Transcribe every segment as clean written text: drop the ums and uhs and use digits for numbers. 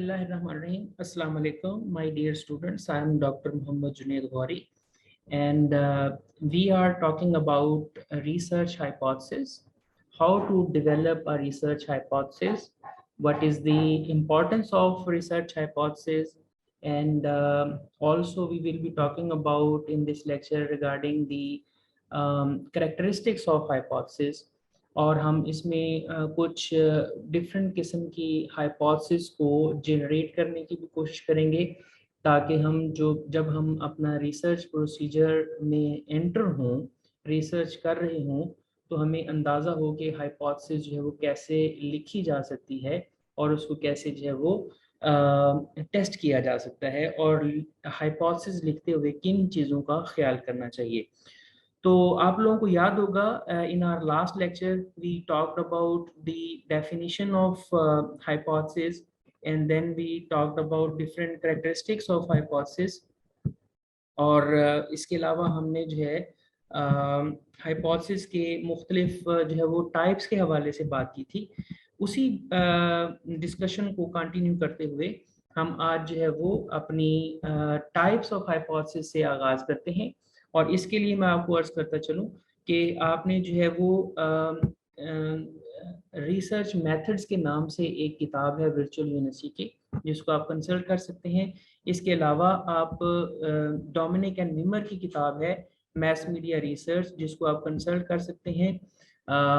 Bismillahirrahmanirrahim. Assalamu alaikum, my dear students. I am Dr. Muhammad Junaid Ghori, and we are talking about a research hypothesis, how to develop a research hypothesis, what is the importance of research hypothesis, and also we will be talking about in this lecture regarding the characteristics of hypothesis. और हम इसमें कुछ different किस्म की hypothesis को generate करने की भी कोशिश करेंगे, ताकि हम जब हम अपना रिसर्च प्रोसीजर में एंटर हों, रिसर्च कर रहे हों, तो हमें अंदाज़ा हो कि हाइपोथेसिस जो है वो कैसे लिखी जा सकती है और उसको कैसे जो है वो टेस्ट किया जा सकता है, और हाइपोथेसिस लिखते हुए किन चीज़ों का ख्याल करना चाहिए। तो आप लोगों को याद होगा, in our last lecture we talked about the definition of hypothesis, and then we talked about different characteristics of hypothesis, और इसके अलावा हमने जो है हाइपोथेसिस के मुख्तलिफ जो है वो टाइप्स के हवाले से बात की थी। उसी डिस्कशन को कंटिन्यू करते हुए हम आज जो है वो अपनी टाइप्स ऑफ हाइपोथेसिस से आगाज़ करते हैं। और इसके लिए मैं आपको अर्ज़ करता चलूँ कि आपने जो है वो रिसर्च मेथड्स के नाम से एक किताब है वर्चुअल यूनिवर्सिटी की, जिसको आप कंसल्ट कर सकते हैं। इसके अलावा आप डोमिनिक एंड विमर की किताब है मैस मीडिया रिसर्च, जिसको आप कंसल्ट कर सकते हैं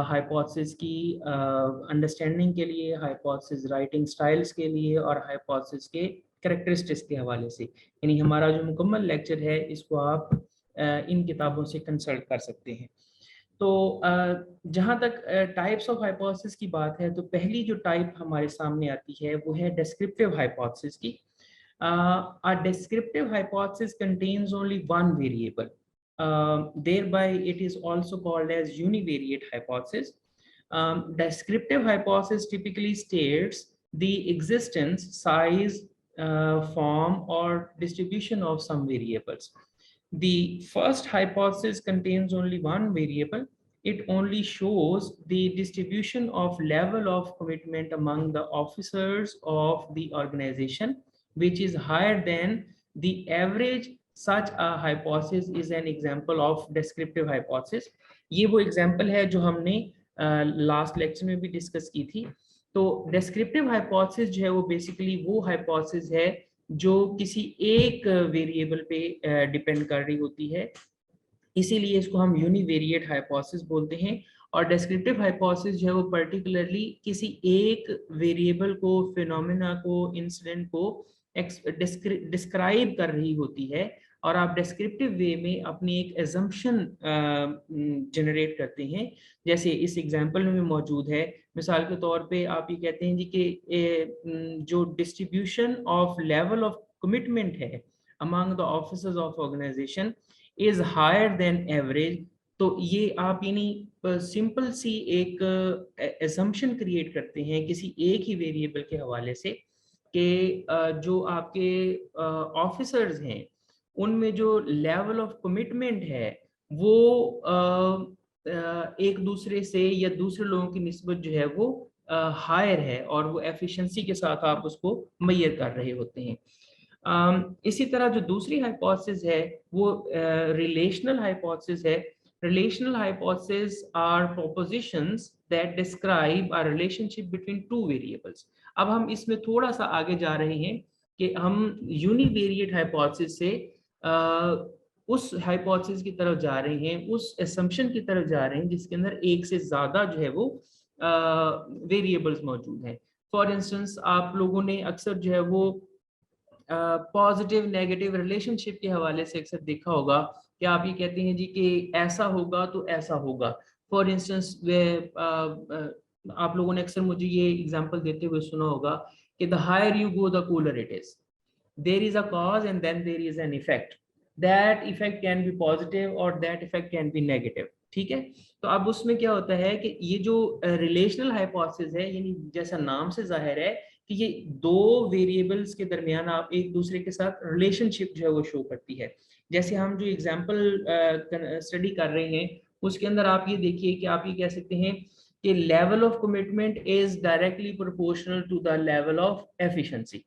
हाइपोथेसिस की अंडरस्टैंडिंग के लिए, हाइपोथेसिस राइटिंग स्टाइल्स के लिए और हाइपोथेसिस के कैरेक्टरिस्टिक्स के हवाले से। यानी हमारा जो मुकम्मल लेक्चर है इसको आप इन किताबों से कंसल्ट कर सकते हैं। तो जहाँ तक टाइप्स ऑफ हाइपोथेसिस की बात है, तो पहली जो टाइप हमारे सामने आती है वो है डिस्क्रिप्टिव हाइपोथेसिस की। A descriptive hypothesis contains only one variable. Thereby, it is also called as univariate hypothesis. Descriptive hypothesis typically states the existence, size, form, or distribution of some variables. The first hypothesis contains only one variable. It only shows the distribution of level of commitment among the officers of the organization, which is higher than the average. Such a hypothesis is an example of descriptive hypothesis. ये वो example है जो हमने last lecture में भी discuss की थी। तो descriptive hypothesis जो है वो basically वो hypothesis है जो किसी एक वेरिएबल पे डिपेंड कर रही होती है, इसीलिए इसको हम यूनिवेरिएट हाइपोथेसिस बोलते हैं। और डिस्क्रिप्टिव हाइपोथेसिस जो है वो पर्टिकुलरली किसी एक वेरिएबल को, फिनोमेना को, इंसिडेंट को डिस्क्राइब कर रही होती है, और आप डिस्क्रिप्टिव वे में अपनी एक एजम्पशन जनरेट करते हैं। जैसे इस एग्जांपल में मौजूद है, मिसाल के तौर पे आप ये कहते हैं जी कि जो distribution of level of commitment है among the officers of organization is higher than average. तो ये आप यानी सिंपल सी एक एजम्पशन क्रिएट करते हैं किसी एक ही वेरिएबल के हवाले से कि जो आपके ऑफिसर्स हैं उनमें जो लेवल ऑफ कमिटमेंट है वो एक दूसरे से या दूसरे लोगों की निस्बत जो है वो हायर है, और वो एफिशिएंसी के साथ आप उसको मैयर कर रहे होते हैं। इसी तरह जो दूसरी हाइपोथेसिस है वो रिलेशनल हाइपोथेसिस है। Relational hypothesis are propositions that describe a relationship between two variables. अब हम इसमें थोड़ा सा आगे जा रहे हैं कि हम यूनिवेरिएट हाइपोथेसिस से उस हाइपोथेसिस की तरफ जा रहे हैं, उस असम्पशन की तरफ जा रहे हैं जिसके अंदर एक से ज़्यादा जो है वो वेरिएबल्स मौजूद हैं। फॉर इंस्टेंस आप लोगों ने अक्सर जो है वो पॉजिटिव नेगेटिव रिलेशनशिप के हवाले से अक्सर देखा होगा कि आप ये कहते हैं जी कि ऐसा होगा तो ऐसा होगा। फॉर इंस्टेंस आप लोगों ने अक्सर मुझे ये एग्जांपल देते हुए सुना होगा कि the higher you go the cooler it is, there is a cause and then there is an effect, that effect can be positive और that effect can be negative. ठीक है, तो अब उसमें क्या होता है कि ये जो रिलेशनल हाइपोथेसिस है, यानी जैसा नाम से जाहिर है कि ये दो वेरिएबल्स के दरमियान आप एक दूसरे के साथ रिलेशनशिप जो है वो शो करती है। जैसे हम जो एग्जांपल स्टडी कर रहे हैं उसके अंदर आप ये देखिए कि आप ये कह सकते हैं कि level of commitment is directly proportional to the level of efficiency.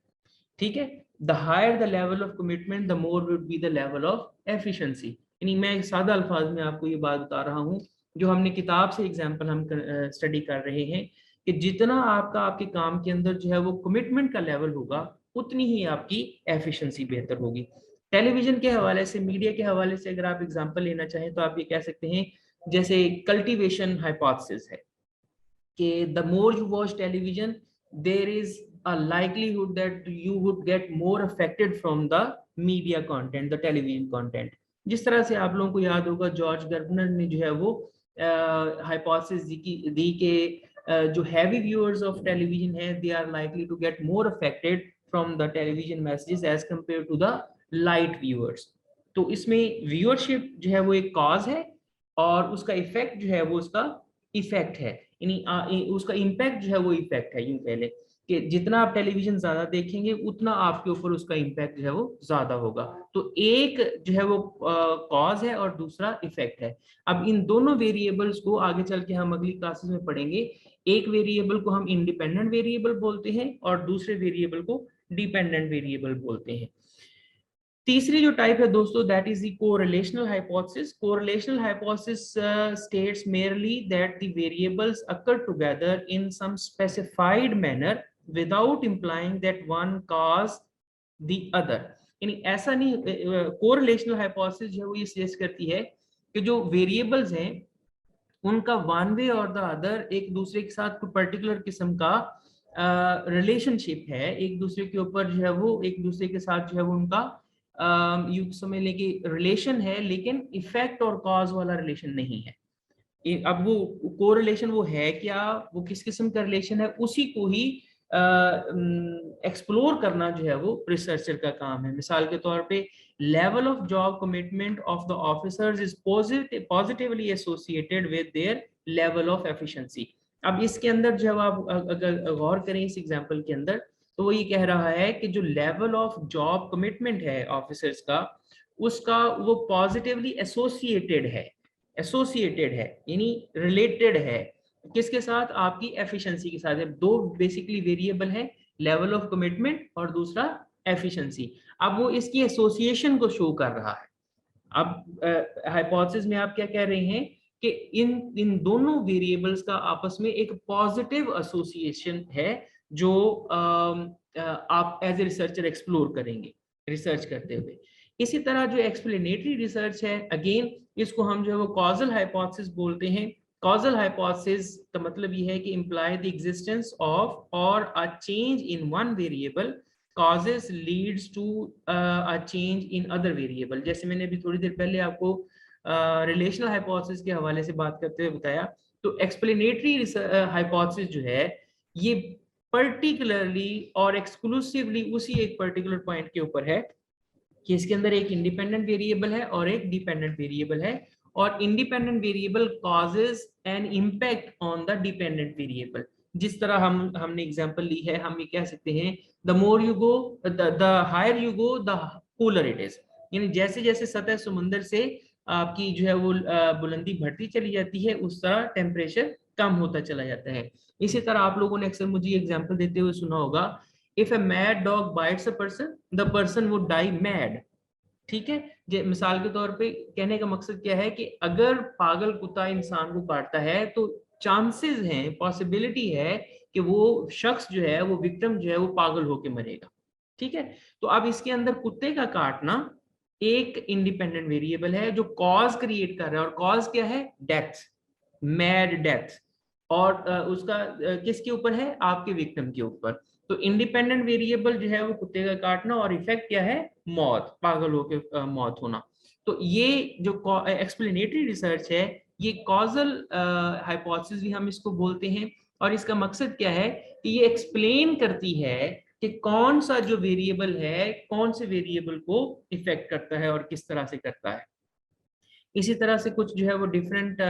ठीक है, the higher the level of commitment the more would be the level of efficiency. यानी मैं एक सादा अल्फाज में आपको ये बात बता रहा हूँ, जो हमने किताब से एग्जांपल हम स्टडी कर रहे हैं, कि जितना आपका आपके काम के अंदर जो है वो कमिटमेंट का लेवल होगा, उतनी ही आपकी एफिशिएंसी बेहतर होगी। टेलीविजन के हवाले से, मीडिया के हवाले से अगर आप एग्जांपल लेना चाहें तो आप ये कह सकते हैं, जैसे कल्टीवेशन हाइपोथेसिस है कि the more you watch television there is a likelihood that you would get more affected from the media content, the television content। जिस तरह से आप लोगों को याद होगा, जॉर्ज गर्बनर ने जो है वो हाइपोथेसिस दी कि जो हैवी व्यूअर्स ऑफ टेलीविजन है, they are likely to get more affected from the television messages as compare to the light viewers. तो इसमें व्यूअरशिप जो है वो एक कॉज है, और उसका इफेक्ट जो है वो उसका इफेक्ट है, यानी उसका इम्पैक्ट जो है वो इफेक्ट है। यूं पहले कि जितना आप टेलीविजन ज्यादा देखेंगे, उतना आपके ऊपर उसका इम्पैक्ट जो है वो ज्यादा होगा। तो एक जो है वो कॉज है और दूसरा इफेक्ट है। अब इन दोनों वेरिएबल्स को आगे चल के हम अगली क्लासेस में पढ़ेंगे। एक वेरिएबल को हम इंडिपेंडेंट वेरिएबल बोलते हैं और दूसरे वेरिएबल को डिपेंडेंट वेरिएबल बोलते हैं। तीसरी जो टाइप है दोस्तों, that is the correlational hypothesis. Correlational hypothesis states merely that the variables occur together in some specified manner without implying that one cause the other. यानी ऐसा नहीं, कोरिलेशनल हाइपोथेसिस जो है वो ये सजेस्ट करती है कि जो वेरिएबल्स हैं उनका वन वे और द अदर एक दूसरे के साथ कोई पर्टिकुलर किस्म का रिलेशनशिप है, एक दूसरे के ऊपर जो है वो एक दूसरे के साथ जो है वो उनका यूं समझ लें कि रिलेशन है, लेकिन इफेक्ट और कॉज वाला रिलेशन नहीं है। अब वो कोरिलेशन वो है क्या, वो किस किस्म का रिलेशन है, उसी को ही एक्सप्लोर करना जो है वो रिसर्चर का काम है। मिसाल के तौर पे level of job commitment of the officers is positively associated with their level of efficiency. अब इसके अंदर जब आप अगर गौर करें इस एग्जांपल के अंदर, तो वो ये कह रहा है कि जो लेवल ऑफ जॉब कमिटमेंट है ऑफिसर्स का, उसका वो पॉजिटिवली एसोसिएटेड है यानी रिलेटेड है किसके साथ, आपकी एफिशिएंसी के साथ। दो बेसिकली वेरिएबल है, लेवल ऑफ कमिटमेंट और दूसरा एफिशिएंसी। अब वो इसकी एसोसिएशन को शो कर रहा है। अब हाइपोथेसिस में आप क्या कह रहे हैं कि इन दोनों वेरिएबल्स का आपस में एक पॉजिटिव एसोसिएशन है, जो आप एज ए रिसर्चर एक्सप्लोर करेंगे रिसर्च करते हुए। इसी तरह जो एक्सप्लेनेटरी रिसर्च है, अगेन इसको हम जो है वो कॉजल हाइपोथेसिस बोलते हैं। कॉजल हाइपोथेसिस का मतलब ये है कि इम्प्लाई द एग्जिस्टेंस ऑफ और a change in one variable causes leads to a change in other variable। जैसे मैंने अभी थोड़ी देर पहले आपको रिलेशनल हाइपोथेसिस के हवाले से बात करते हुए बताया, तो एक्सप्लेनेटरी हाइपोथेसिस जो है ये पर्टिकुलरली और एक्सक्लूसिवली उसी एक पर्टिकुलर पॉइंट के ऊपर है कि इसके अंदर एक इंडिपेंडेंट वेरिएबल है और एक डिपेंडेंट वेरिएबल है, और independent variable causes an impact on the dependent variable. जिस तरह हमने एग्जांपल ली है, हम ये कह सकते हैं the more you go the higher you go the cooler it is. यानी जैसे जैसे सतह समुंदर से आपकी जो है वो बुलंदी बढ़ती चली जाती है, उस तरह टेम्परेचर कम होता चला जाता है। इसी तरह आप लोगों ने अक्सर मुझे एग्जांपल देते हुए सुना होगा, if a mad dog bites a person the person would die mad। ठीक है, मिसाल के तौर पे कहने का मकसद क्या है कि अगर पागल कुत्ता इंसान को काटता है तो चांसेस हैं, पॉसिबिलिटी है कि वो शख्स जो है वो विक्टिम जो है वो पागल होके मरेगा। ठीक है, तो अब इसके अंदर कुत्ते का काटना एक इंडिपेंडेंट वेरिएबल है जो कॉज क्रिएट कर रहा है, और कॉज क्या है, डेथ, मैड डेथ। और उसका किसके ऊपर है, आपके विक्टिम के ऊपर। तो इंडिपेंडेंट वेरिएबल जो है वो कुत्ते का काटना, और इफेक्ट क्या है, मौत, पागल होकर मौत होना। तो ये जो एक्सप्लेनेटरी रिसर्च है, ये कॉजल हाइपोथेसिस भी हम इसको बोलते हैं। और इसका मकसद क्या है कि ये एक्सप्लेन करती है कि कौन सा जो वेरिएबल है कौन से वेरिएबल को इफेक्ट करता है और किस तरह से करता है। इसी तरह से कुछ जो है वो डिफरेंट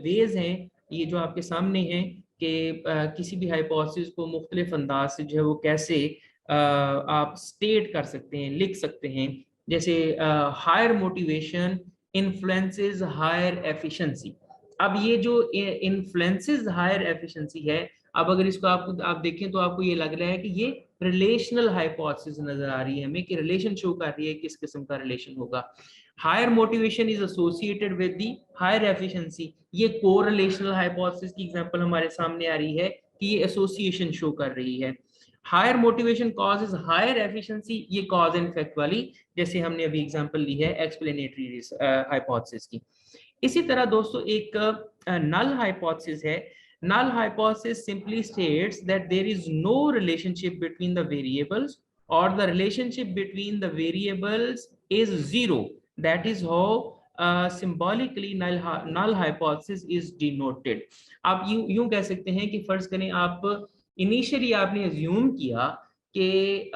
वेज हैं, ये जो आपके सामने हैं, कि किसी भी हाइपोथेसिस को मुख्तलिफ अंदाज से जो है वो कैसे आप स्टेट कर सकते हैं, लिख सकते हैं। जैसे higher motivation influences higher efficiency. अब ये जो इन्फ्लुएंसेस हायर एफिशिएंसी है, अब अगर इसको आप देखें तो आपको ये लग रहा है कि ये रिलेशनल हाइपोथेसिस नजर आ रही है हमें, कि रिलेशन शो कर रही है किस किस्म का रिलेशन होगा। Higher motivation is associated with the higher efficiency, ये कोरिलेशनल हाइपोथेसिस की एग्जांपल हमारे सामने आ रही है कि ये एसोसिएशन शो कर रही है। Higher motivation causes higher efficiency, ये कॉज एंड इफेक्ट वाली, जैसे हमने अभी एग्जांपल ली है एक्सप्लेनेटरी हाइपोथेसिस की। इसी तरह दोस्तों एक नल हाइपोथेसिस है। null hypothesis simply states that there is no relationship between the variables, or the relationship between the variables is zero. That is how symbolically null hypothesis is denoted. आप यूं कह सकते हैं कि फर्ज करें आप इनिशियली आपने अज्यूम किया कि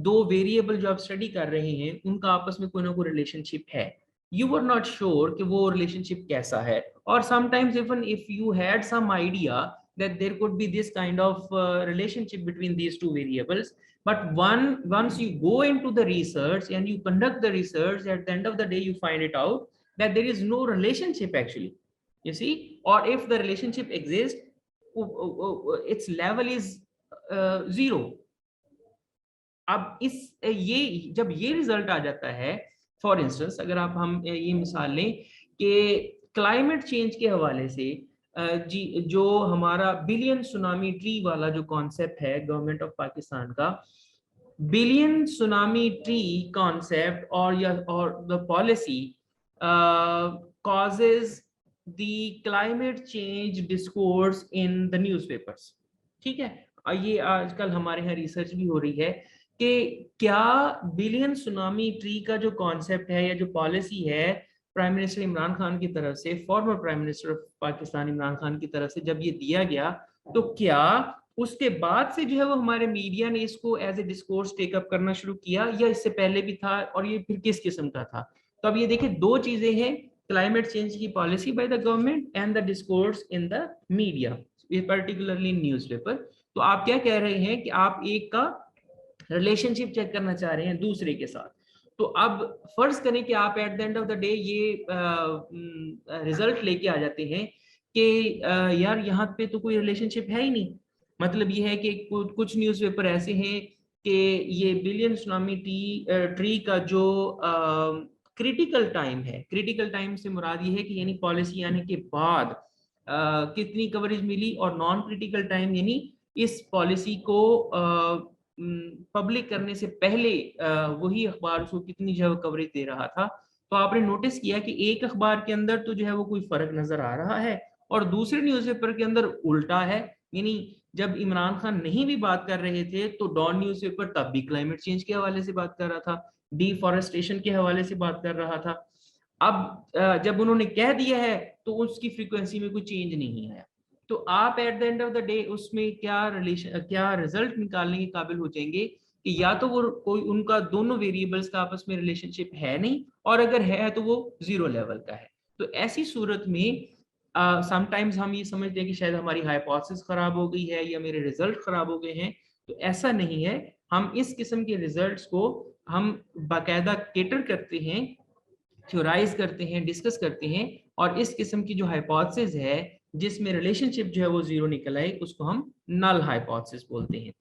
दो वेरिएबल जो आप स्टडी कर रहे हैं उनका आपस में कोई ना कोई रिलेशनशिप है, you were not sure कि वो रिलेशनशिप कैसा है, or sometimes even if you had some idea that there could be this kind of relationship between these two variables, but once you go into the research and you conduct the research, at the end of the day you find it out that there is no relationship actually, you see, or if the relationship exists, its level is zero. अब इस ये जब ये result आ जाता है, for instance अगर हम ये मिसाल लें कि क्लाइमेट चेंज के हवाले से जी जो हमारा बिलियन सुनामी ट्री वाला जो कॉन्सेप्ट है गवर्नमेंट ऑफ पाकिस्तान का, बिलियन सुनामी ट्री कॉन्सेप्ट और the policy causes the climate change discourse in the newspapers, ठीक है। ये आजकल हमारे यहाँ रिसर्च भी हो रही है कि क्या बिलियन सुनामी ट्री का जो कॉन्सेप्ट है या जो पॉलिसी है प्राइम मिनिस्टर इमरान खान की तरफ से, former prime minister of Pakistan Imran Khan की तरफ से जब ये दिया गया, तो क्या उसके बाद से जो है वो हमारे मीडिया ने इसको एज ए डिस्कोर्स टेकअप करना शुरू किया, या इससे पहले भी था, और ये फिर किस किस्म का था? तो अब ये देखिए दो चीजें हैं, क्लाइमेट चेंज की policy by the government and the discourse in the media, particularly newspaper. तो आप क्या कह रहे हैं कि आप एक का रिलेशनशिप चेक करना चाह रहे हैं दूसरे के साथ। तो अब फर्ज करें कि आप at the end of the day ये रिजल्ट लेके आ जाते हैं कि यार यहाँ पे तो कोई रिलेशनशिप है ही नहीं। मतलब ये है कि कुछ न्यूज़पेपर ऐसे हैं कि ये बिलियन सुनामी ट्री का जो क्रिटिकल टाइम है, क्रिटिकल टाइम से मुराद ये है कि यानी पॉलिसी आने के बाद कितनी कवरेज मिली, और नॉन क्रिटिकल टाइम यानी इस पॉलिसी को पब्लिक करने से पहले वही अखबार उसको कितनी जो है कवरेज दे रहा था। तो आपने नोटिस किया कि एक अखबार के अंदर तो जो है वो कोई फर्क नजर आ रहा है, और दूसरे न्यूज़पेपर के अंदर उल्टा है। यानी जब इमरान खान नहीं भी बात कर रहे थे तो डॉन न्यूज़पेपर तब भी क्लाइमेट चेंज के हवाले से बात कर रहा था, डिफॉरेस्टेशन के हवाले से बात कर रहा था। अब जब उन्होंने कह दिया है तो उसकी फ्रीक्वेंसी में कोई चेंज नहीं आया। तो आप at the end of the day उसमें क्या रिजल्ट निकालने के काबिल हो जाएंगे कि या तो वो कोई उनका दोनों वेरिएबल्स का आपस में रिलेशनशिप है नहीं, और अगर है तो वो जीरो लेवल का है। तो ऐसी सूरत में समटाइम्स हम ये समझते हैं कि शायद हमारी हाइपोथेसिस खराब हो गई है या मेरे रिजल्ट खराब हो गए हैं। तो ऐसा नहीं है, हम इस किस्म के रिजल्ट्स को हम बाकायदा केटर करते हैं, थ्योराइज करते हैं, डिस्कस करते हैं, और इस किस्म की जो हाइपोथेसिस है जिसमें रिलेशनशिप जो है वो जीरो निकल आए उसको हम नल हाइपोथेसिस बोलते हैं।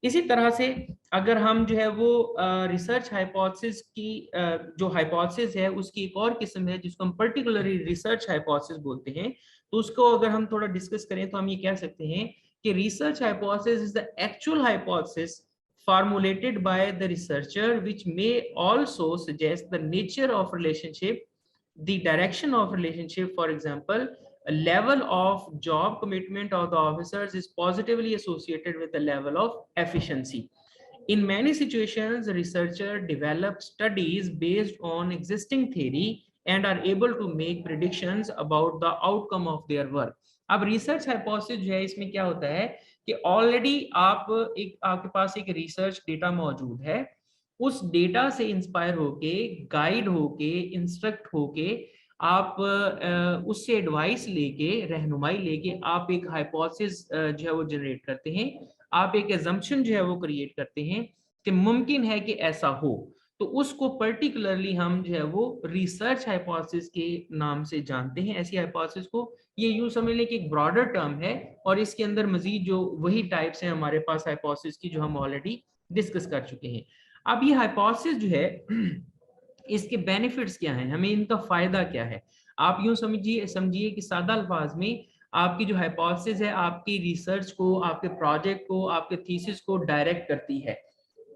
इसी तरह से अगर हम जो है वो रिसर्च हाइपोथेसिस की जो हाइपोथेसिस है उसकी एक और किस्म है जिसको हम पर्टिकुलरली रिसर्च हाइपोथेसिस बोलते हैं। तो उसको अगर हम थोड़ा डिस्कस करें तो हम ये कह सकते हैं कि research hypothesis is the actual hypothesis formulated by the researcher which may also suggest the nature of relationship, the direction of relationship. For example, a level of job commitment of the officers is positively associated with the level of efficiency. In many situations, the researcher develops studies based on existing theory and are able to make predictions about the outcome of their work. अब research hypothesis जो है इसमें क्या होता है कि already आपके पास एक रिसर्च डेटा मौजूद है, उस डेटा से इंस्पायर होके, गाइड होके, इंस्ट्रक्ट होके आप उससे एडवाइस लेके, रहनुमाई लेके आप एक हाइपोथेसिस जो है वो जनरेट करते हैं, आप एक एजम्पशन जो है वो क्रिएट करते हैं कि मुमकिन है कि ऐसा हो। तो उसको पर्टिकुलरली हम जो है वो रिसर्च हाइपोथेसिस के नाम से जानते हैं। ऐसी हाइपोथेसिस को ये यूं समझ लें कि एक ब्रॉडर टर्म है और इसके अंदर मजीद जो वही टाइप्स हैं हमारे पास हाइपोथेसिस की जो हम ऑलरेडी डिस्कस कर चुके हैं। अब ये हाइपोथेसिस जो है इसके बेनिफिट्स क्या हैं, हमें इनका फायदा क्या है। आप यूं समझिए कि सादा अल्फाज में आपकी जो हाइपोथेसिस है आपकी रिसर्च को, आपके प्रोजेक्ट को, आपके थीसिस को डायरेक्ट करती है।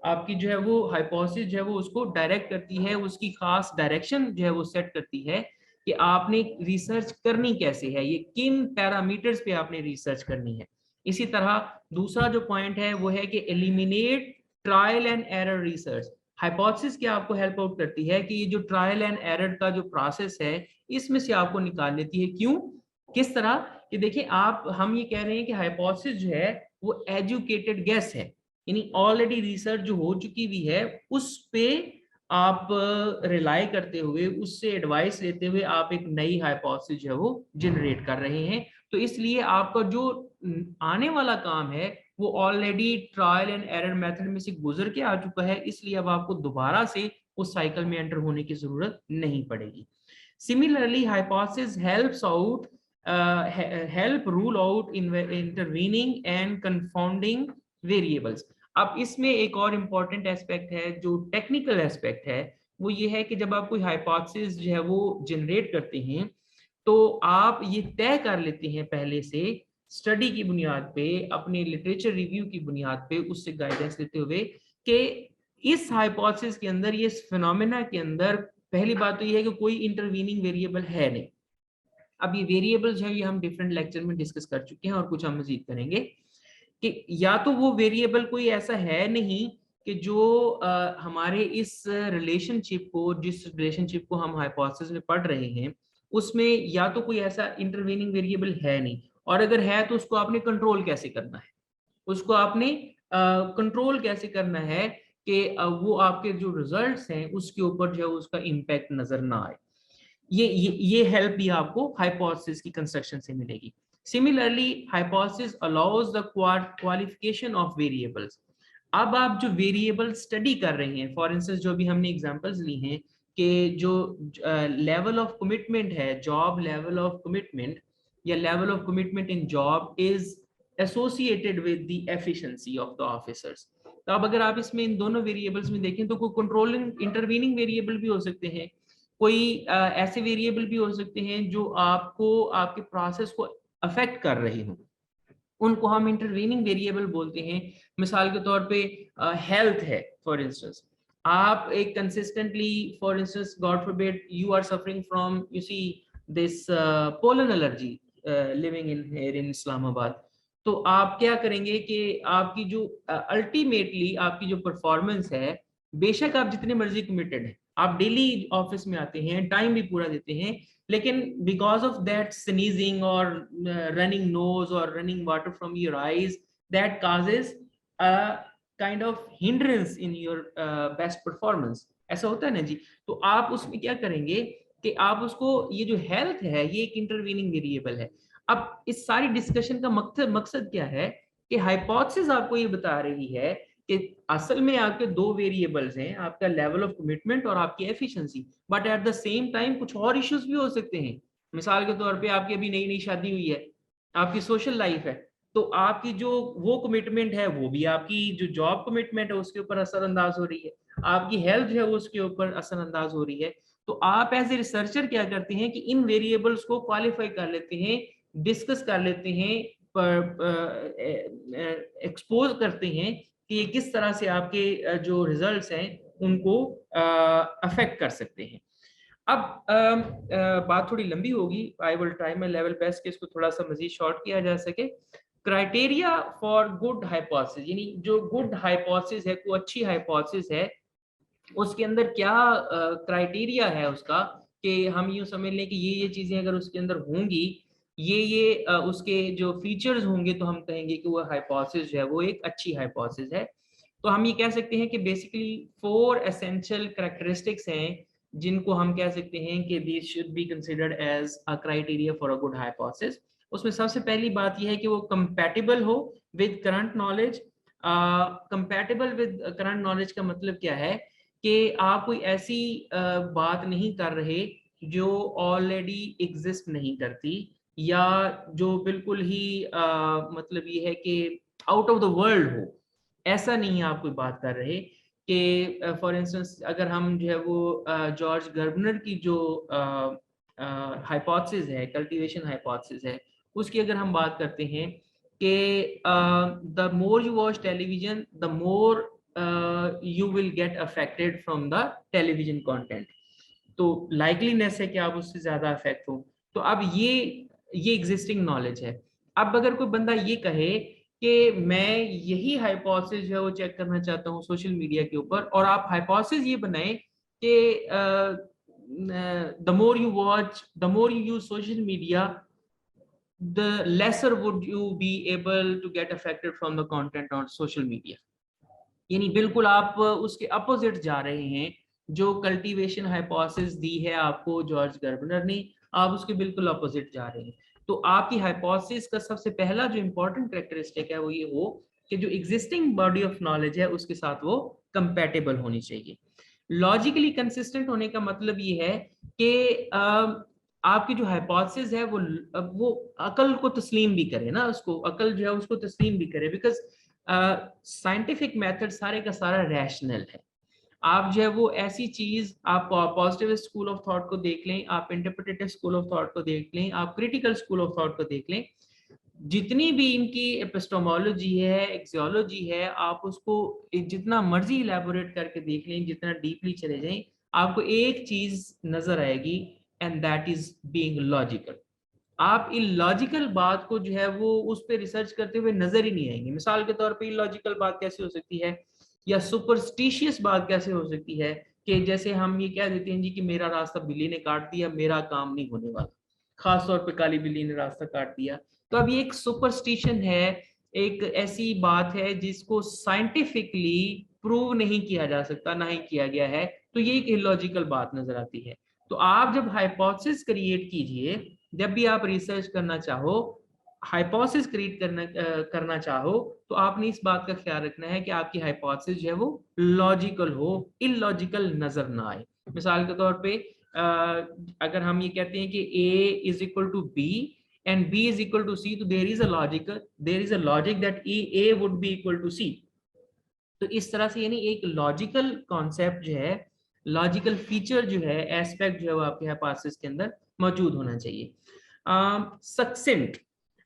आपकी जो है वो हाइपोथेसिस जो है वो उसको डायरेक्ट करती है, उसकी खास डायरेक्शन जो है वो सेट करती है कि आपने रिसर्च करनी कैसे है, ये किन पैरामीटर्स पे आपने रिसर्च करनी है। इसी तरह दूसरा जो पॉइंट है वो है कि eliminate trial and error research. Hypothesis क्या आपको हेल्प आउट करती है कि ये जो ट्रायल एंड एरर का जो प्रोसेस है इसमें से आपको निकाल लेती है। क्यों, किस तरह कि देखिए आप, हम ये कह रहे हैं कि हाइपोथेसिस जो है वो एजुकेटेड गेस है, यानी ऑलरेडी रिसर्च जो हो चुकी हुई है उस पे आप रिलाई करते हुए, उससे एडवाइस लेते हुए आप एक नई हाइपोथेसिस जो है वो जनरेट कर रहे हैं। तो इसलिए आपका जो आने वाला काम है वो already trial and error method में से गुजर के आ चुका है, इसलिए अब आपको दोबारा से उस साइकिल में एंटर होने की जरूरत नहीं पड़ेगी। Similarly hypothesis helps out help rule out intervening and confounding variables। अब इसमें एक और इम्पॉर्टेंट एस्पेक्ट है जो टेक्निकल एस्पेक्ट है, वो ये है कि जब आप कोई हाइपोथेसिस जो है वो जनरेट करते हैं तो आप ये तय कर लेते हैं पहले से स्टडी की बुनियाद पे, अपने लिटरेचर रिव्यू की बुनियाद पे, उससे गाइडेंस लेते हुए कि इस हाइपोथेसिस के अंदर, ये फिनोमेना के अंदर पहली बात तो ये है कि कोई इंटरवीनिंग वेरिएबल है नहीं। अब ये वेरिएबल्स है ये हम डिफरेंट लेक्चर में डिस्कस कर चुके हैं और कुछ हम मजीद करेंगे कि या तो वो वेरिएबल कोई ऐसा है नहीं कि जो हमारे इस रिलेशनशिप को, जिस रिलेशनशिप को हम हाइपोथेसिस में पढ़ रहे हैं उसमें या तो कोई ऐसा इंटरवीनिंग वेरिएबल है नहीं, और अगर है तो उसको आपने कंट्रोल कैसे करना है, उसको आपने कंट्रोल कैसे करना है कि वो आपके जो रिजल्ट्स हैं उसके ऊपर जो है उसका इम्पैक्ट नजर ना आए। ये हेल्प भी आपको हाइपोथेसिस की कंस्ट्रक्शन से मिलेगी। Similarly hypothesis allows the qualification of variables. अब आप जो वेरिएबल स्टडी कर रहे हैं, फॉर इंस्टेंस जो भी हमने एग्जांपल्स ली हैं कि जो लेवल ऑफ कमिटमेंट है, जॉब लेवल ऑफ कमिटमेंट या level of commitment in job is associated with the efficiency of the officers. तो अब अगर आप इसमें इन दोनों वेरिएबल्स में देखें तो कोई कंट्रोलिंग इंटरवीनिंग वेरिएबल भी हो सकते हैं, कोई ऐसे वेरिएबल भी हो सकते हैं जो आपको, आपके प्रोसेस को अफेक्ट कर रहे हो, उनको हम इंटरवीनिंग वेरिएबल बोलते हैं। मिसाल के तौर पे हेल्थ है, फॉर इंस्टेंस आप एक consistently, for instance God forbid you are suffering from, you see this pollen allergy living in here in Islamabad, तो आप क्या करेंगे कि आपकी जो अल्टीमेटली आपकी जो परफॉर्मेंस है, बेशक आप जितने मर्जी कमिटेड हैं, आप डेली ऑफिस में आते हैं, टाइम भी पूरा देते हैं, लेकिन बिकॉज ऑफ दैट स्नीजिंग और रनिंग नोज और running water from your eyes, that causes a kind of hindrance in your best performance. ऐसा होता है ना जी। तो आप उसमें क्या करेंगे कि आप उसको, ये जो हेल्थ है ये एक इंटरवीनिंग वेरिएबल है। अब इस सारी डिस्कशन का मकसद क्या है कि हाइपोथेसिस आपको ये बता रही है कि असल में आपके दो वेरिएबल्स हैं, आपका लेवल ऑफ कमिटमेंट और आपकी efficiency, but at the same time कुछ और इश्यूज भी हो सकते हैं। मिसाल के तौर पे आपकी अभी नई नई शादी हुई है, आपकी सोशल लाइफ है, तो आपकी जो वो कमिटमेंट है वो भी आपकी जो जॉब कमिटमेंट है उसके ऊपर असरअंदाज हो रही है, आपकी हेल्थ है वो उसके ऊपर असरअंदाज हो रही है। तो आप एज ए रिसर्चर क्या करते हैं कि इन वेरिएबल्स को क्वालिफाई कर लेते हैं, डिस्कस कर लेते हैं, एक्सपोज करते हैं कि ये किस तरह से आपके जो रिजल्ट्स हैं उनको अफेक्ट कर सकते हैं। अब बात थोड़ी लंबी होगी, I will try my level best कि इसको थोड़ा सा मजीद शॉर्ट किया जा सके। क्राइटेरिया फॉर गुड हाइपोथेसिस, यानी जो गुड हाइपोथेसिस है, कोई अच्छी हाइपोथेसिस है, उसके अंदर क्या क्राइटेरिया है उसका, कि हम यूं समझ लें कि ये चीजें अगर उसके अंदर होंगी, ये उसके जो फीचर्स होंगे, तो हम कहेंगे कि वो हाइपोथेसिस जो है वो एक अच्छी हाइपोथेसिस है। तो हम ये कह सकते हैं कि बेसिकली 4 एसेंशियल कैरेक्टरिस्टिक्स हैं जिनको हम कह सकते हैं कि this should be considered as a criteria for a good hypothesis. उसमें सबसे पहली बात यह है कि वो कंपैटिबल हो with current knowledge. Compatible with current knowledge का मतलब क्या है कि आप कोई ऐसी बात नहीं कर रहे जो ऑलरेडी एग्जिस्ट नहीं करती, या जो बिल्कुल ही मतलब ये है कि आउट ऑफ द वर्ल्ड हो, ऐसा नहीं आप कोई बात कर रहे। कि फॉर इंस्टेंस अगर हम जो है वो जॉर्ज गर्बनर की जो हाइपोथेसिस है, कल्टीवेशन हाइपोथेसिस है, उसकी अगर हम बात करते हैं कि the more you watch television the more you will get affected from the television content, तो लाइकलीनेस है कि आप उससे ज्यादा अफेक्ट हो। तो अब ये एग्जिस्टिंग नॉलेज है। अब अगर कोई बंदा ये कहे कि मैं यही हाइपोथेसिस जो है वो चेक करना चाहता हूँ सोशल मीडिया के ऊपर, और आप हाइपोथेसिस ये बनाएं कि the more you watch the more you use social media the lesser would you be able to get affected from the content on social media, यानी बिल्कुल आप उसके अपोजिट जा रहे हैं। जो कल्टीवेशन हाइपोथेसिस दी है आपको जॉर्ज गर्बनर ने, आप उसके बिल्कुल अपोजिट जा रहे हैं। तो आपकी हाइपोथेसिस का सबसे पहला जो इंपॉर्टेंट कैरेक्टरिस्टिक है वो ये हो कि जो एग्जिस्टिंग बॉडी ऑफ नॉलेज है उसके साथ वो कंपैटिबल होनी चाहिए। लॉजिकली कंसिस्टेंट होने का मतलब ये है कि आपकी जो हाइपोथेसिस है वो अकल को तस्लीम भी करे ना, उसको अकल जो है उसको तस्लीम भी करे, बिकॉज साइंटिफिक मेथड सारे का सारा रैशनल है। आप जो है वो ऐसी चीज, आप पॉजिटिव स्कूल ऑफ थॉट को देख लें, आप इंटरप्रिटेटिव स्कूल ऑफ थॉट को देख लें, आप क्रिटिकल स्कूल ऑफ थॉट को देख लें, जितनी भी इनकी एपिस्टोमोलॉजी है, एक्सियोलॉजी है, आप उसको जितना मर्जी इलेबोरेट करके देख लें, जितना डीपली चले जाएं, आपको एक चीज नजर आएगी, and that is being logical. आप इलॉजिकल बात को जो है वो उस पर रिसर्च करते हुए नजर ही नहीं आएंगे। मिसाल के तौर पे इलॉजिकल बात कैसे हो सकती है, या सुपरस्टिशियस बात कैसे हो सकती है, कि जैसे हम ये कह देते हैं जी कि मेरा रास्ता बिल्ली ने काट दिया, मेरा काम नहीं होने वाला, खास तौर पे काली बिल्ली ने रास्ता काट दिया। तो अब ये एक सुपरस्टिशन है, एक ऐसी बात है जिसको साइंटिफिकली प्रूव नहीं किया जा सकता, ना ही किया गया है, तो ये एक इलॉजिकल बात नजर आती है। तो आप जब हाइपोथेसिस क्रिएट कीजिए, जब भी आप रिसर्च करना चाहो, हाइपोथेसिस क्रिएट करना चाहो, तो आपने इस बात का ख्याल रखना है कि आपकी हाइपोथेसिस जो है वो लॉजिकल हो, इलॉजिकल नजर ना आए। मिसाल के तौर पे अगर हम ये कहते हैं कि a is equal to b and b is equal to c, तो there is a logic that a would be equal to c। तो इस तरह से यानी एक लॉजिकल कॉन्सेप्ट जो है, लॉजिकल फीचर जो है, एस्पेक्ट जो है वो आपके हाइपोथेसिस के अंदर मौजूद होना चाहिए। सक्सेंट,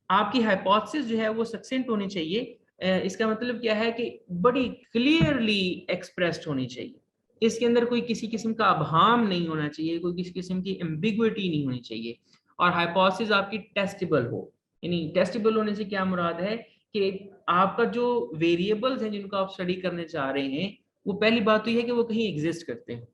आपकी हाइपोथेसिस जो है वो सक्सेंट होनी चाहिए। इसका मतलब क्या है कि बड़ी क्लियरली एक्सप्रेस्ड होनी चाहिए, इसके अंदर कोई किसी किस्म का अबहाम नहीं होना चाहिए, कोई किसी किस्म की एम्बिग्विटी नहीं होनी चाहिए, और हाइपोथेसिस आपकी टेस्टेबल हो। यानी टेस्टेबल होने से क्या मुराद है कि आपका जो वेरिएबल्स हैं जिनको आप स्टडी करने चाह रहे हैं, वो पहली बात तो यह है कि वो कहीं एग्जिस्ट करते हैं,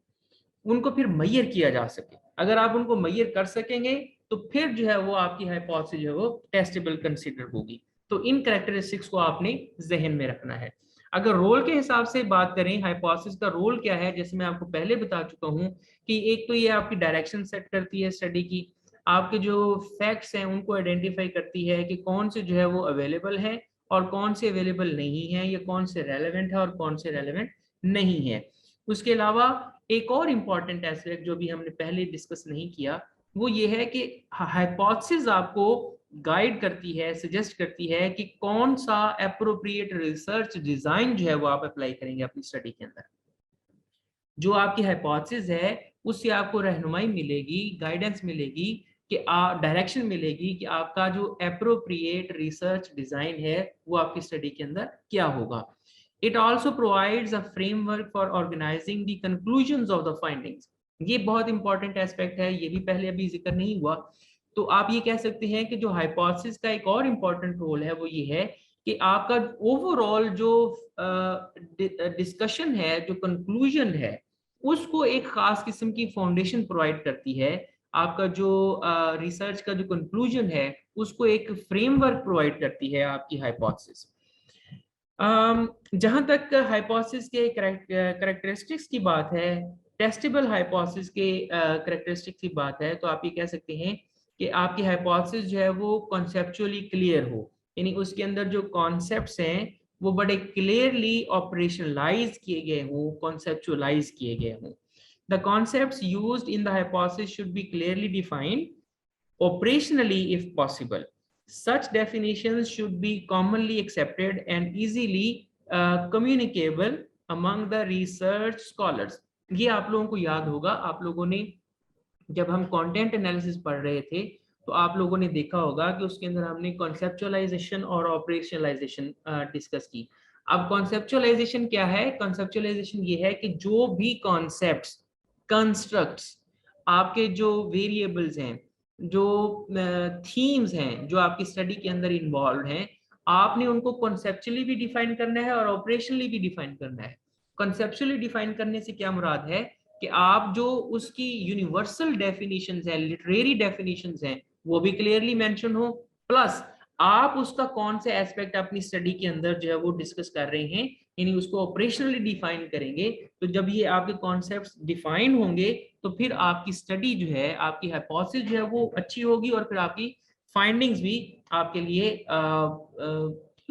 उनको फिर मैयर किया जा सके। अगर आप उनको मैयर कर सकेंगे तो फिर जो है वो आपकी हाइपोथेसिस जो है वो टेस्टेबल कंसीडर होगी। तो इन कैरेक्टरिस्टिक्स को आपने जहन में रखना है। अगर रोल के हिसाब से बात करें, हाइपोथेसिस का रोल क्या है, जैसे मैं आपको पहले बता चुका हूं कि एक तो ये आपकी डायरेक्शन सेट करती है स्टडी की, आपके जो फैक्ट्स हैं उनको आइडेंटिफाई करती है कि कौन से जो है वो अवेलेबल है और कौन से अवेलेबल नहीं है, या कौन से रेलेवेंट है और कौन से रेलेवेंट नहीं है। उसके अलावा एक और इम्पॉर्टेंट एस्पेक्ट जो भी हमने पहले डिस्कस नहीं किया, वो ये है कि हाइपोथेसिस आपको गाइड करती है, सजेस्ट करती है कि कौन सा एप्रोप्रिएट रिसर्च डिजाइन जो है वो आप अप्लाई करेंगे अपनी स्टडी के अंदर। जो आपकी हाइपोथेसिस है उससे आपको रहनुमाई मिलेगी, गाइडेंस मिलेगी, कि डायरेक्शन मिलेगी कि आपका जो एप्रोप्रिएट रिसर्च डिजाइन है वो आपकी स्टडी के अंदर क्या होगा। It also provides a framework for organizing the conclusions of the findings. ये बहुत इंपॉर्टेंट एस्पेक्ट है, ये भी पहले अभी जिक्र नहीं हुआ। तो आप ये कह सकते हैं कि जो हाइपोथेसिस का एक और इम्पॉर्टेंट रोल है वो ये है कि आपका ओवरऑल जो डिस्कशन है, जो कंक्लूजन है, उसको एक खास किस्म की फाउंडेशन प्रोवाइड करती है। आपका जो रिसर्च का जो कंक्लूजन है उसको एक फ्रेमवर्क प्रोवाइड करती है आपकी हाइपोथेसिस। जहां तक हाइपोथेसिस के करेक्टरिस्टिक्स की बात है, टेस्टेबल हाइपोथेसिस के करेक्टरिस्टिक्स की बात है, तो आप ये कह सकते हैं कि आपकी हाइपोथेसिस जो है वो कॉन्सेप्चुअली क्लियर हो, यानी उसके अंदर जो कॉन्सेप्ट्स हैं वो बड़े क्लियरली ऑपरेशनलाइज किए गए हों, कॉन्सेप्चुअलाइज किए गए हों। The concepts used in the hypothesis should be clearly defined operationally if possible. Such definitions should be commonly accepted and easily communicable among the research scholars. ये आप लोगों को याद होगा, आप लोगों ने जब हम कंटेंट एनालिसिस पढ़ रहे थे तो आप लोगों ने देखा होगा कि उसके अंदर हमने कॉन्सेप्चुअलाइजेशन और ऑपरेशनलाइजेशन डिस्कस की। अब कॉन्सेप्चुअलाइजेशन क्या है? कॉन्सेप्चुअलाइजेशन ये है कि जो भी कॉन्सेप्ट्स, कंस्ट्रक्ट्स, आपके जो वेरिएबल्स हैं, जो थीम्स हैं जो आपकी स्टडी के अंदर इन्वॉल्व हैं, आपने उनको कॉन्सेप्चुअली भी डिफाइन करना है और ऑपरेशनली भी डिफाइन करना है। कॉन्सेप्चुअली डिफाइन करने से क्या मुराद है कि आप जो उसकी यूनिवर्सल डेफिनेशंस है, लिटरेरी डेफिनेशंस हैं, वो भी क्लियरली मेंशन हो, प्लस आप उसका कौन से एस्पेक्ट अपनी स्टडी के अंदर जो है वो डिस्कस कर रहे हैं, यानी उसको ऑपरेशनली डिफाइन करेंगे। तो जब ये आपके कॉन्सेप्ट्स डिफाइन होंगे तो फिर आपकी स्टडी जो है, आपकी हाइपोथेसिस जो है वो अच्छी होगी और फिर आपकी फाइंडिंग्स भी आपके लिए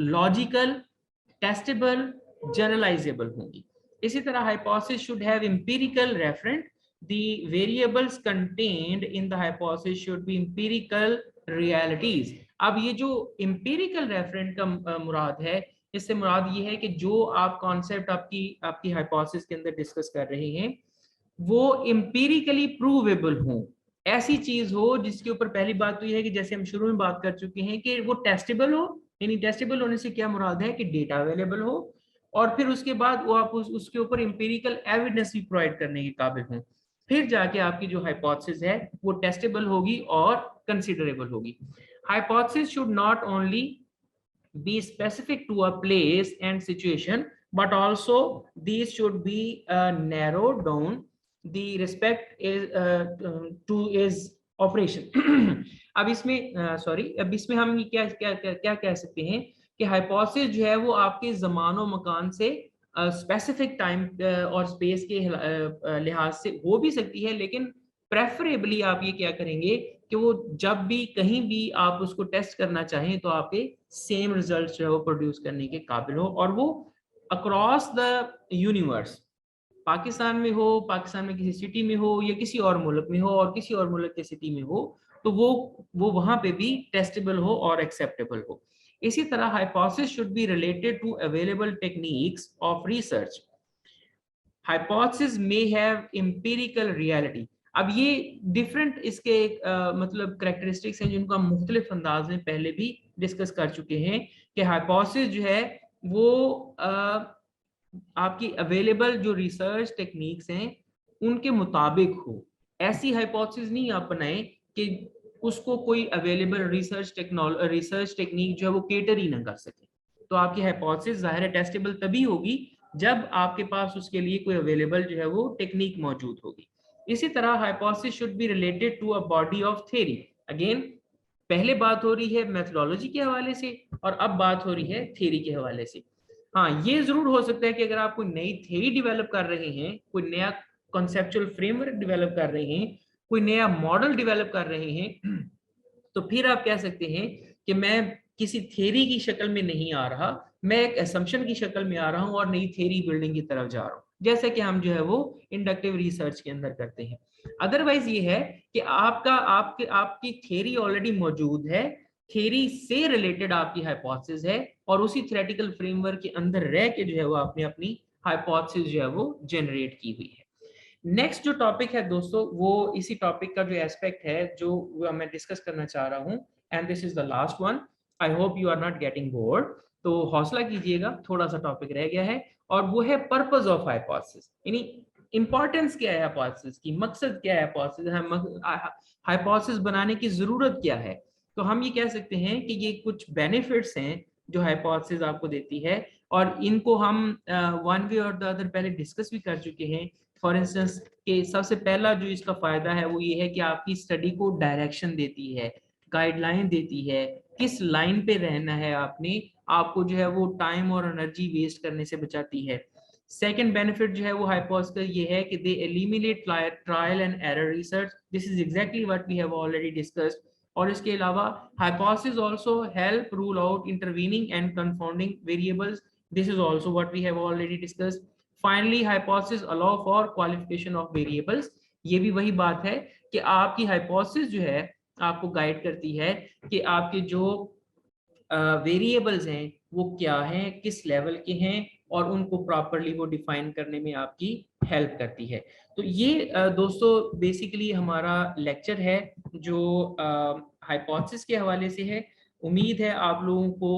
लॉजिकल, टेस्टेबल, जनरलाइजेबल होंगी। इसी तरह hypothesis should have empirical reference, the variables contained in the hypothesis should be empirical realities. अब ये जो empirical referent का मुराद है, इससे मुराद ये है कि जो आप कॉन्सेप्ट आपकी हाइपोथेसिस के अंदर डिस्कस कर रहे हैं वो empirically provable हो, ऐसी चीज हो जिसके ऊपर पहली बात तो ये है कि जैसे हम शुरू में बात कर चुके हैं कि वो टेस्टेबल हो, यानी टेस्टेबल होने से क्या मुराद है कि डेटा अवेलेबल हो, और फिर उसके बाद वो आप उसके ऊपर एम्पिरिकल एविडेंस भी प्रोवाइड करने के काबिल हों, फिर जाके आपकी जो हाइपोथेसिस है वो टेस्टेबल होगी और कंसीडरेबल होगी। Hypothesis should not only be specific to a place and situation but also these should be narrowed down the respect to is operation. अब इसमें हम ये क्या कह सकते हैं कि हाइपोथेसिस जो है वो आपके ज़मानो मकान से स्पेसिफिक टाइम और स्पेस के लिहाज से हो भी सकती है, लेकिन प्रेफरेबली आप ये क्या करेंगे कि वो जब भी कहीं भी आप उसको टेस्ट करना चाहें तो आपके सेम रिजल्ट जो है वो प्रोड्यूस करने के काबिल हो, और वो अक्रॉस द यूनिवर्स, पाकिस्तान में हो, पाकिस्तान में किसी सिटी में हो या किसी और मुल्क में हो और किसी और मुल्क की सिटी में हो, तो वो वहां पे भी टेस्टेबल हो और एक्सेप्टेबल हो। इसी तरह hypothesis should be related to available techniques of research. Hypothesis may have empirical reality. अब ये डिफरेंट इसके मतलब कैरेक्टरिस्टिक्स हैं जिनको हम मुख्तलिफ अंदाज में पहले भी डिस्कस कर चुके हैं कि हाइपोथेसिस जो है वो आपकी अवेलेबल जो रिसर्च टेक्निक्स हैं उनके मुताबिक हो। ऐसी हाइपोथेसिस नहीं आप बनाएं कि उसको कोई अवेलेबल रिसर्च टेक्निक जो है वो केटर ही ना कर सके। तो आपकी हाइपोथेसिस जाहिर है टेस्टेबल तभी होगी जब आपके पास उसके लिए कोई अवेलेबल जो है वो टेक्निक मौजूद होगी। इसी तरह hypothesis should be related to a body of theory. Again पहले बात हो रही है मेथोडोलॉजी के हवाले से और अब बात हो रही है थ्योरी के हवाले से। हाँ, ये जरूर हो सकता है कि अगर आप कोई नई थ्योरी डेवलप कर रहे हैं, कोई नया कॉन्सेप्चुअल फ्रेमवर्क डेवलप कर रहे हैं, कोई नया मॉडल डेवलप कर रहे हैं, तो फिर आप कह सकते हैं कि मैं किसी थ्योरी की शक्ल में नहीं आ रहा, मैं एक असम्पशन की शक्ल में आ रहा हूं और नई थ्योरी बिल्डिंग की तरफ जा रहा हूं, जैसे कि हम जो है वो इंडक्टिव रिसर्च के अंदर करते हैं। अदरवाइज ये है कि आपकी थ्योरी ऑलरेडी मौजूद है, थ्योरी से रिलेटेड आपकी हाइपोथेसिस है और उसी थ्योरेटिकल फ्रेमवर्क के अंदर रह के जो है वो आपने अपनी हाइपोथेसिस जो है वो जनरेट की हुई है। नेक्स्ट जो टॉपिक है दोस्तों, वो इसी टॉपिक का जो एस्पेक्ट है जो मैं डिस्कस करना चाह रहा हूँ, and this is the last one. I hope you are not getting bored, तो हौसला कीजिएगा, थोड़ा सा टॉपिक रह गया है, और वो है पर्पस ऑफ हाइपोथेसिस, यानी इंपॉर्टेंस क्या है हाइपोथेसिस की, मकसद क्या है हाइपोथेसिस बनाने की जरूरत क्या है। तो हम ये कह सकते हैं कि ये कुछ बेनिफिट्स हैं जो हाइपोथेसिस आपको देती है, और इनको हम वन वे और द अदर पहले डिस्कस भी कर चुके हैं। फॉर इंस्टेंस कि सबसे पहला जो इसका फायदा है वो ये है कि आपकी स्टडी को डायरेक्शन देती है, गाइडलाइन देती है, किस लाइन पे रहना है आपने, आपको जो है वो टाइम और एनर्जी वेस्ट करने से बचाती है। सेकंड बेनिफिट जो है वो हाइपोथेसिस का ये है कि they eliminate trial and error research. This is exactly what we have already discussed. और इसके अलावा hypothesis also help rule out intervening and confounding variables. This is also what we have already discussed. Finally, hypothesis allow for qualification of variables. ये भी वही बात है कि आपकी hypothesis जो है आपको गाइड करती है कि आपके जो वेरिएबल्स हैं वो क्या हैं, किस लेवल के हैं, और उनको प्रॉपरली वो डिफाइन करने में आपकी हेल्प करती है। तो ये दोस्तों बेसिकली हमारा लेक्चर है जो हाइपोथेसिस के हवाले से है। उम्मीद है आप लोगों को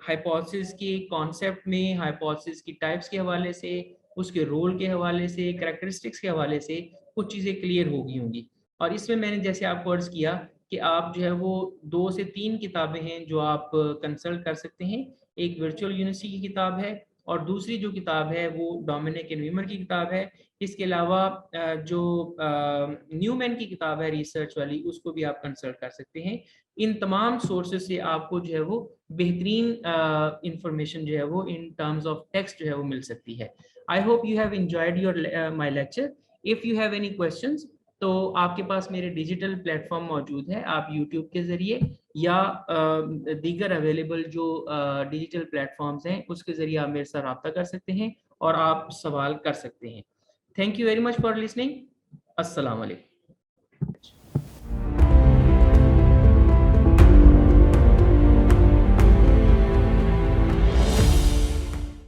हाइपोथेसिस के कॉन्सेप्ट में, हाइपोथेसिस की टाइप्स के हवाले से, उसके रोल के हवाले से, कैरेक्टरिस्टिक्स के हवाले से कुछ चीज़ें क्लियर हो गई होंगी। और इसमें मैंने जैसे आपको अर्ज किया कि आप जो है वो 2 से 3 किताबें हैं जो आप कंसल्ट कर सकते हैं। एक वर्चुअल यूनिवर्सिटी की किताब है और दूसरी जो किताब है वो डोमिनिक एंड वीमर की किताब है। इसके अलावा जो न्यूमैन की किताब है रिसर्च वाली, उसको भी आप कंसल्ट कर सकते हैं। इन तमाम सोर्सेज से आपको जो है वो बेहतरीन इंफॉर्मेशन जो है वो इन टर्म्स ऑफ टेक्स्ट जो है वो मिल सकती है। आई hope you have enjoyed your my lecture. If you have any questions तो आपके पास मेरे डिजिटल प्लेटफॉर्म मौजूद है, आप यूट्यूब के ज़रिए या दीगर अवेलेबल जो डिजिटल प्लेटफॉर्म्स हैं उसके ज़रिए आप मेरे साथ रब्ता कर सकते हैं और आप सवाल कर सकते हैं। Thank you very much for listening. अस्सलाम वालेकुम।